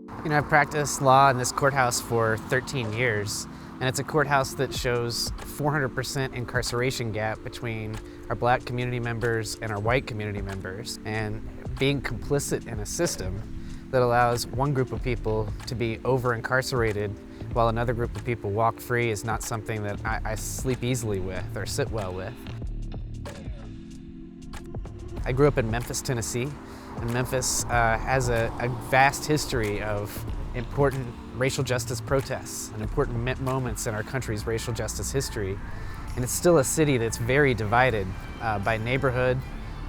I've practiced law in this courthouse for 13 years, and it's a courthouse that shows 400% incarceration gap between our black community members and our white community members. And being complicit in a system that allows one group of people to be over-incarcerated while another group of people walk free is not something that I sleep easily with or sit well with. I grew up in Memphis, Tennessee, and Memphis has a vast history of important racial justice protests and important moments in our country's racial justice history. And it's still a city that's very divided by neighborhood,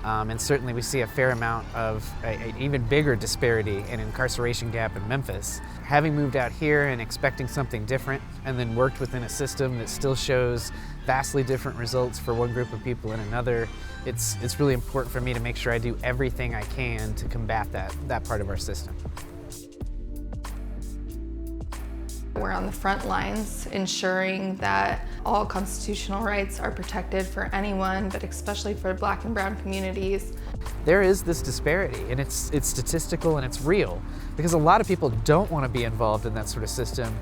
and certainly we see a fair amount of an even bigger disparity in incarceration gap in Memphis. Having moved out here and expecting something different, and then worked within a system that still shows vastly different results for one group of people and another, it's really important for me to make sure I do everything I can to combat that part of our system. We're on the front lines ensuring that all constitutional rights are protected for anyone, but especially for Black and brown communities. There is this disparity, and it's statistical and it's real, because a lot of people don't want to be involved in that sort of system,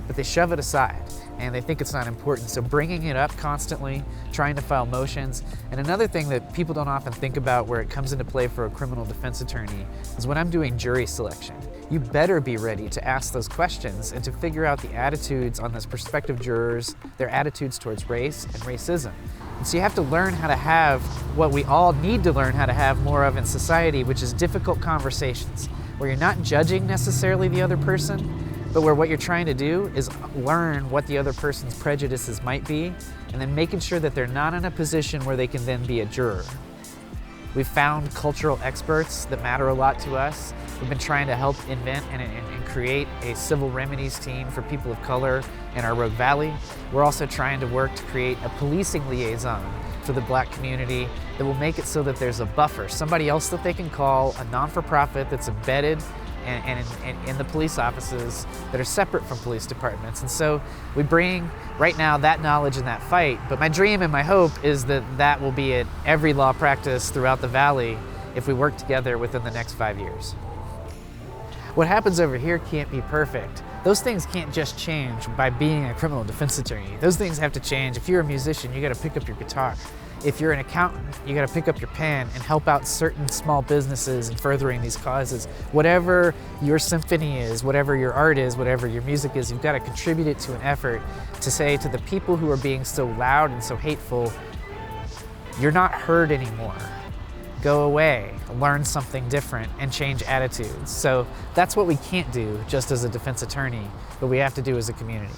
but they shove it aside and they think it's not important. So bringing it up constantly, trying to file motions. And another thing that people don't often think about where it comes into play for a criminal defense attorney is when I'm doing jury selection. You better be ready to ask those questions and to figure out the attitudes on those prospective jurors, their attitudes towards race and racism. And so you have to learn how to have what we all need to learn how to have more of in society, which is difficult conversations, where you're not judging necessarily the other person, but where what you're trying to do is learn what the other person's prejudices might be, and then making sure that they're not in a position where they can then be a juror. We've found cultural experts that matter a lot to us. We've been trying to help invent and create a civil remedies team for people of color in our Rogue Valley. We're also trying to work to create a policing liaison for the Black community that will make it so that there's a buffer, somebody else that they can call, a non-for-profit that's embedded and in the police offices that are separate from police departments. And so we bring, right now, that knowledge in that fight, but my dream and my hope is that that will be at every law practice throughout the Valley if we work together within the next 5 years. What happens over here can't be perfect. Those things can't just change by being a criminal defense attorney. Those things have to change. If you're a musician, you gotta pick up your guitar. If you're an accountant, you gotta pick up your pen and help out certain small businesses in furthering these causes. Whatever your symphony is, whatever your art is, whatever your music is, you've gotta contribute it to an effort to say to the people who are being so loud and so hateful, you're not heard anymore. Go away, learn something different, and change attitudes. So that's what we can't do just as a defense attorney, but we have to do as a community.